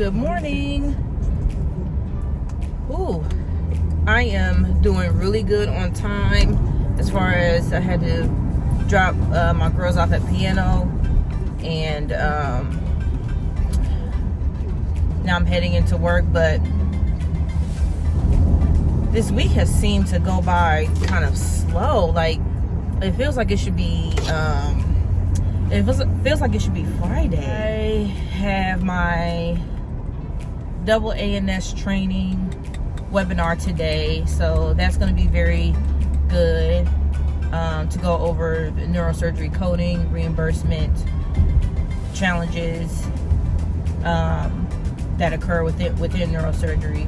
Good morning. Ooh, I am doing really good on time as far as I had to drop my girls off at piano, and now I'm heading into work. But this week has seemed to go by kind of slow. Like, it feels like it should be feels like it should be Friday. I have my double ANS training webinar today, so that's going to be very good to go over the neurosurgery coding, reimbursement challenges that occur within neurosurgery.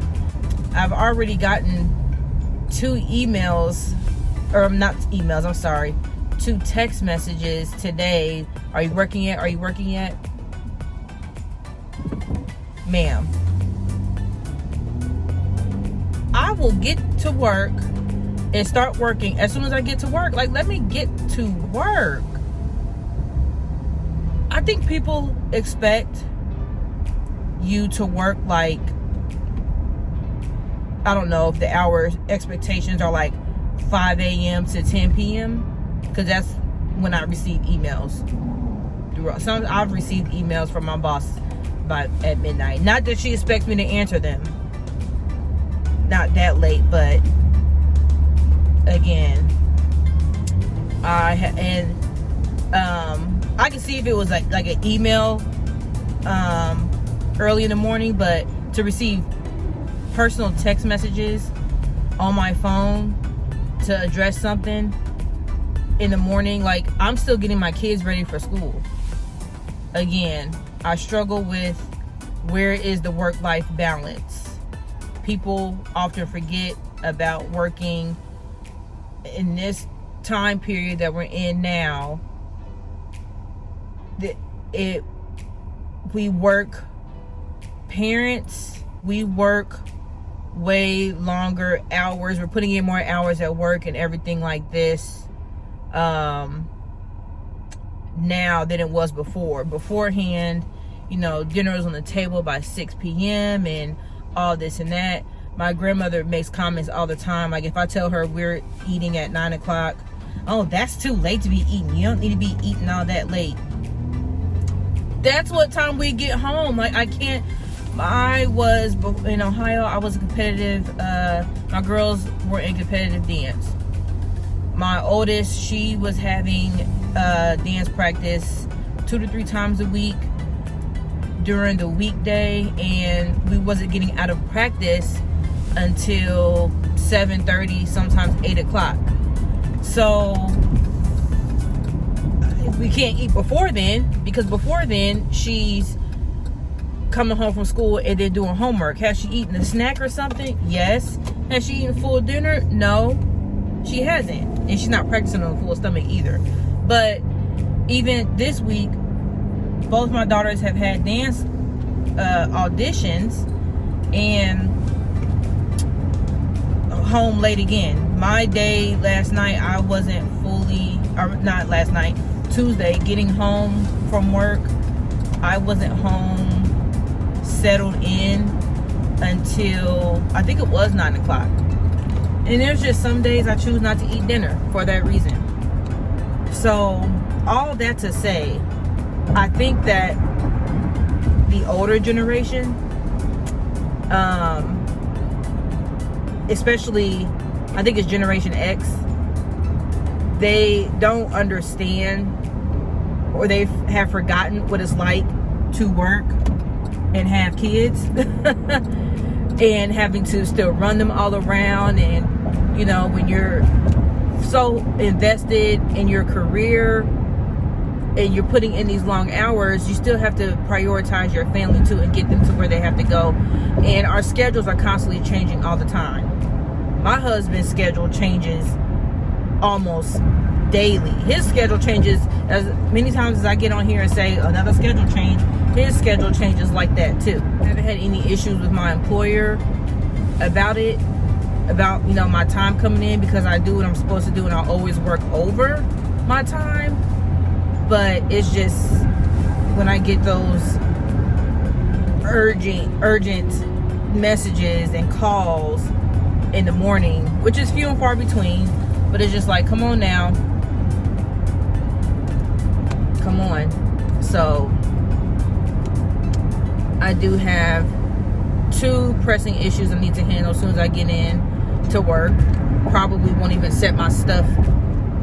I've already gotten 2 text messages today. Are you working yet? Are you working yet? Ma'am, I will get to work and start working as soon as I get to work. Like, let me get to work. I think people expect you to work, like, I don't know if the hours expectations are like 5 a.m. to 10 p.m. because that's when I receive emails. I've received emails from my boss at midnight. Not that she expects me to answer them. Not that late, but again, I can see if it was like an email early in the morning, but to receive personal text messages on my phone to address something in the morning, like, I'm still getting my kids ready for school. Again, I struggle with where is the work-life balance. People often forget about working in this time period that we're in now. We work way longer hours. We're putting in more hours at work and everything like this now than it was before. Beforehand, dinner was on the table by 6 p.m. and all this and that. My grandmother makes comments all the time. Like, if I tell her we're eating at 9 o'clock, oh, that's too late to be eating. You don't need to be eating all that late. That's what time we get home. Like, I was in Ohio. I was competitive. My girls were in competitive dance. My oldest, she was having dance practice 2 to 3 times a week during the weekday, and we wasn't getting out of practice until 7:30, sometimes 8 o'clock. So we can't eat before then, because before then she's coming home from school and then doing homework. Has she eaten a snack or something? Yes. Has she eaten full dinner? No, she hasn't. And she's not practicing on a full stomach either. But even this week, both my daughters have had dance auditions and home late again. My day last night, I wasn't Tuesday, getting home from work, I wasn't home settled in until I think it was 9 o'clock. And there's just some days I choose not to eat dinner for that reason. So all that to say, I think that the older generation, especially I think it's Generation X, they don't understand, or they have forgotten what it's like to work and have kids and having to still run them all around. And when you're so invested in your career and you're putting in these long hours, you still have to prioritize your family too and get them to where they have to go. And our schedules are constantly changing all the time. My husband's schedule changes almost daily. His schedule changes as many times as I get on here and say another schedule change. His schedule changes like that too. I haven't had any issues with my employer about my time coming in, because I do what I'm supposed to do and I'll always work over my time. But it's just when I get those urgent messages and calls in the morning, which is few and far between, but it's just like, come on now, come on. So I do have 2 pressing issues I need to handle as soon as I get in to work. Probably won't even set my stuff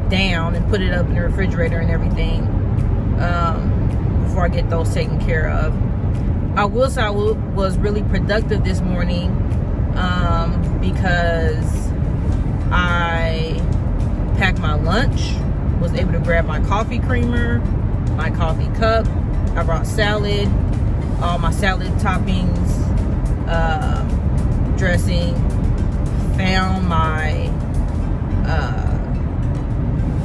down and put it up in the refrigerator and everything before I get those taken care of. I will say I was really productive this morning because I packed my lunch, was able to grab my coffee creamer, my coffee cup. I brought salad, all my salad toppings, dressing, found my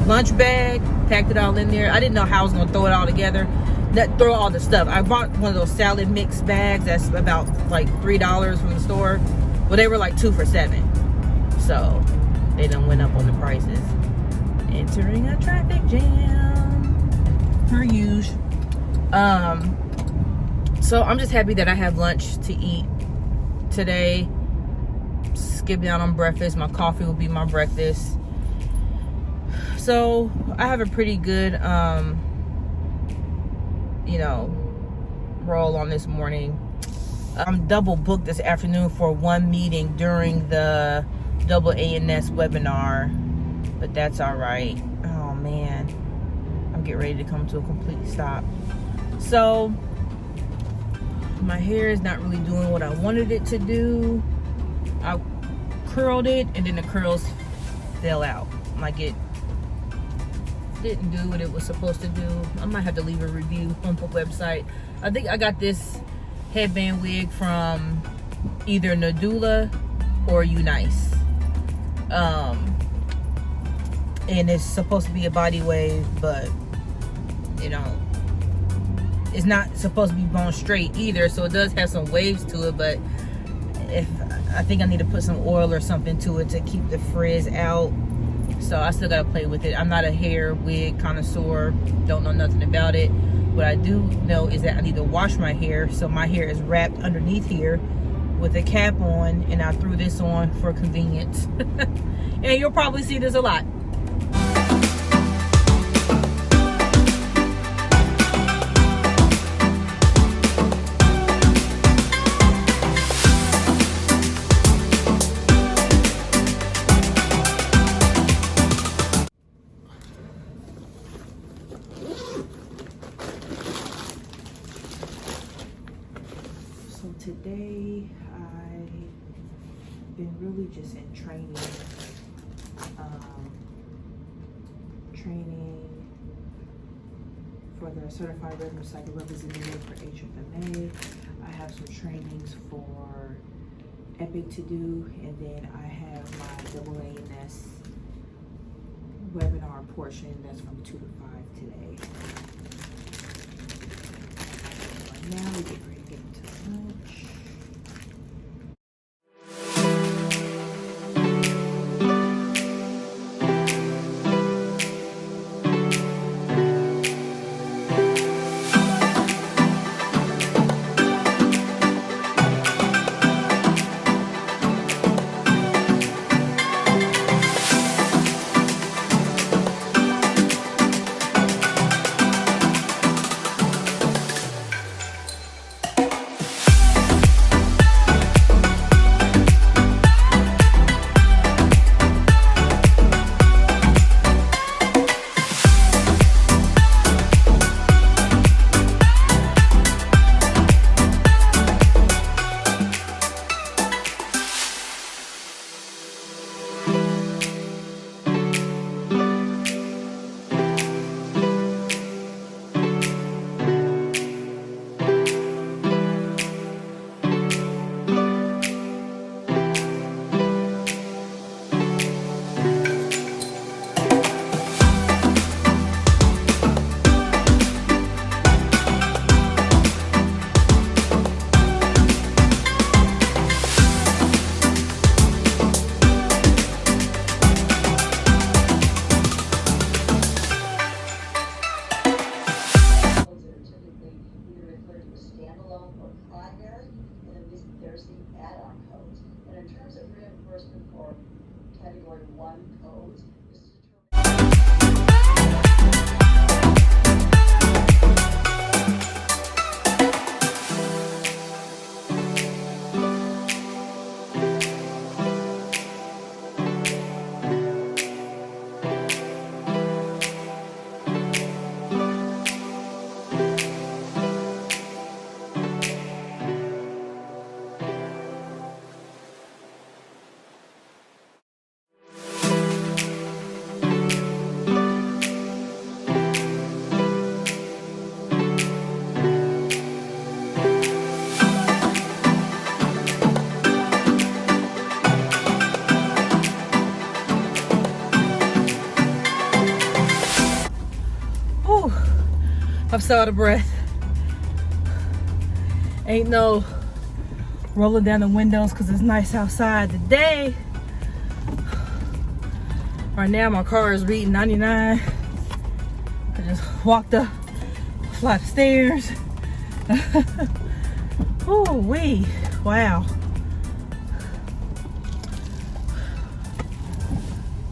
lunch bag, packed it all in there. I didn't know how I was going to throw it all together, throw all the stuff. I bought one of those salad mix bags that's about like $3 from the store. Well, they were like 2 for $7, so they done went up on the prices. Entering a traffic jam per usual. So I'm just happy that I have lunch to eat today. Skip down on breakfast. My coffee will be my breakfast. So I have a pretty good roll on this morning. I'm double booked this afternoon for one meeting during the Double A&S webinar, but that's all right. Oh man, I'm getting ready to come to a complete stop. So my hair is not really doing what I wanted it to do. I curled it and then the curls fell out. Like, it didn't do what it was supposed to do. I might have to leave a review on the website. I think I got this headband wig from either Nadula or Unice. And it's supposed to be a body wave, but it's not supposed to be bone straight either, so it does have some waves to it. But I think I need to put some oil or something to it to keep the frizz out. So I still gotta play with it. I'm not a hair wig connoisseur, don't know nothing about it. What I do know is that I need to wash my hair, so my hair is wrapped underneath here with a cap on, and I threw this on for convenience. And you'll probably see this a lot. Today I've been really just in training for the Certified Revenue Cycle Representative for HFMA. I have some trainings for Epic to do, and then I have my Double A&S webinar portion that's from 2 to 5 today. Right now we get ready to get into lunch. there's the add-on codes. And in terms of reimbursement for Category 1 codes, this is Whew. I'm so out of breath. Ain't no rolling down the windows because it's nice outside today. Right now my car is reading 99. I just walked up a flight of stairs. Ooh wee, wow.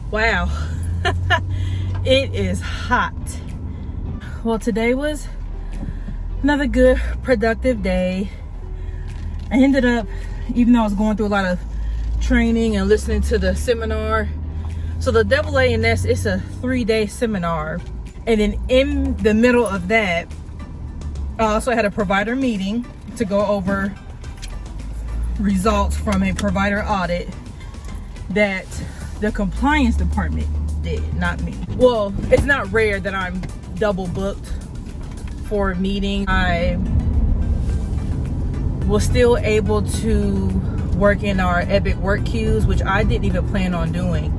Wow. It is hot. Well, today was another good, productive day. I ended up, even though I was going through a lot of training and listening to the seminar. So the AANS, it's a 3-day seminar. And then in the middle of that, I also had a provider meeting to go over results from a provider audit that the compliance department did, not me. Well, it's not rare that I'm double booked for a meeting. I was still able to work in our Epic work queues, which I didn't even plan on doing.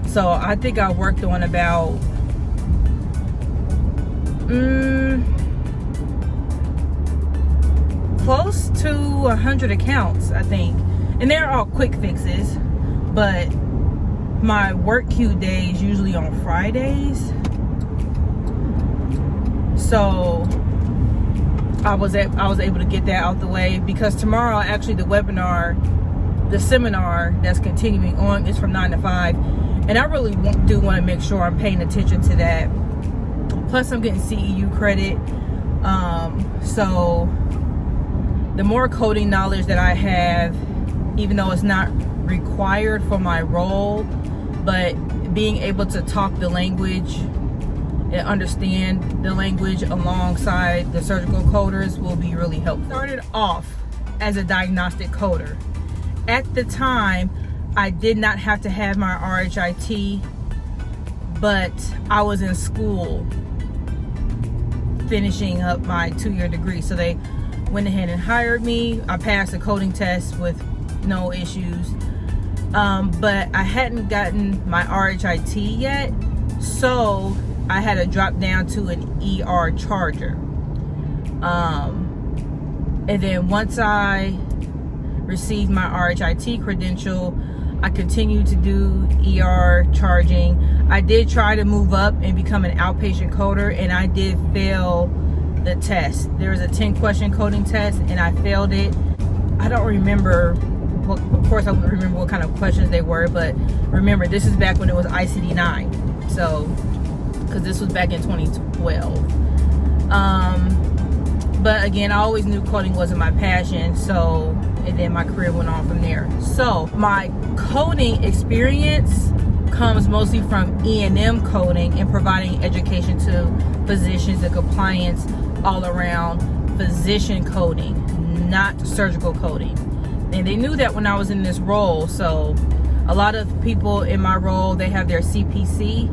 So I think I worked on about close to 100 accounts, I think. And they're all quick fixes, but my work queue day is usually on Fridays. So I was able to get that out the way, because tomorrow actually the seminar that's continuing on is from 9 to 5, and I really do want to make sure I'm paying attention to that. Plus I'm getting CEU credit, so the more coding knowledge that I have, even though it's not required for my role, but being able to talk the language and understand the language alongside the surgical coders will be really helpful. I started off as a diagnostic coder. At the time, I did not have to have my RHIT, but I was in school finishing up my 2-year degree. So they went ahead and hired me. I passed the coding test with no issues. But I hadn't gotten my RHIT yet, so I had to drop down to an ER charger. And then once I received my RHIT credential, I continued to do ER charging. I did try to move up and become an outpatient coder, and I did fail the test. There was a 10-question coding test, and I failed it. I don't remember. Well, of course, I wouldn't remember what kind of questions they were, but remember, this is back when it was ICD-9. So, because this was back in 2012. But again, I always knew coding wasn't my passion, so, and then my career went on from there. So, my coding experience comes mostly from E&M coding and providing education to physicians and compliance all around physician coding, not surgical coding. And they knew that when I was in this role. So a lot of people in my role, they have their CPC,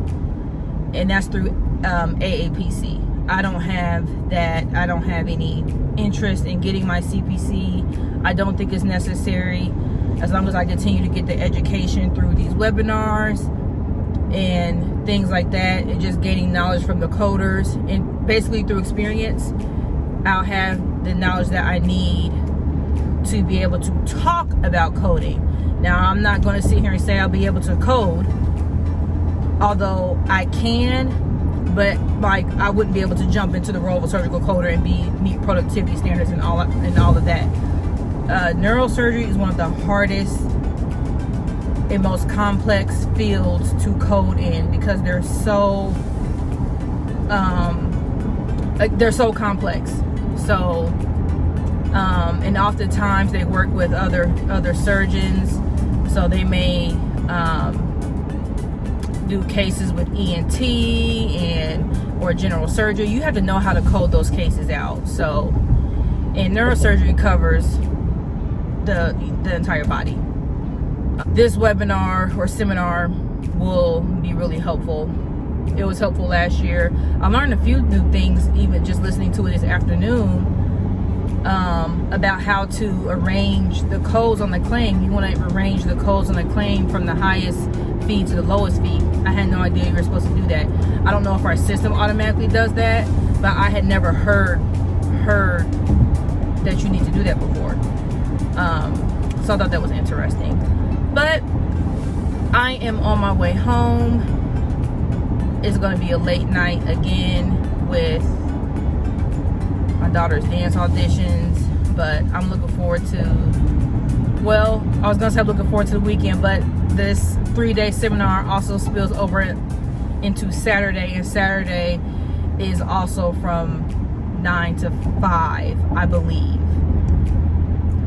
and that's through AAPC. I don't have that. I don't have any interest in getting my CPC. I don't think it's necessary, as long as I continue to get the education through these webinars and things like that, and just gaining knowledge from the coders, and basically through experience, I'll have the knowledge that I need to be able to talk about coding. Now, I'm not going to sit here and say I'll be able to code, although I can, but like I wouldn't be able to jump into the role of a surgical coder and meet productivity standards and all of that. neurosurgery is one of the hardest and most complex fields to code in, because they're so complex. So and oftentimes they work with other surgeons, so they may do cases with ENT or general surgery. You have to know how to code those cases out. So, and neurosurgery covers the entire body. This webinar or seminar will be really helpful. It was helpful last year. I learned a few new things even just listening to it this afternoon, about how to arrange the codes on the claim. You want to arrange the codes on the claim from the highest fee to the lowest fee. I had no idea you were supposed to do that. I don't know if our system automatically does that, but I had never heard that you need to do that before. So I thought that was interesting. But I am on my way home. It's going to be a late night again with my daughter's dance auditions, but I'm looking forward to, well, I was going to say I'm looking forward to the weekend, but this 3-day seminar also spills over into Saturday, and Saturday is also from 9 to 5, I believe.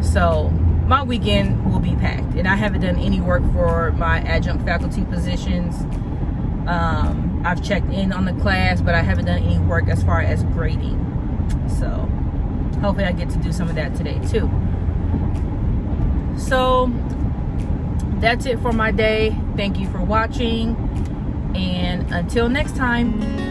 So my weekend will be packed, and I haven't done any work for my adjunct faculty positions. I've checked in on the class, but I haven't done any work as far as grading. So hopefully I get to do some of that today too. So that's it for my day. Thank you for watching, and until next time.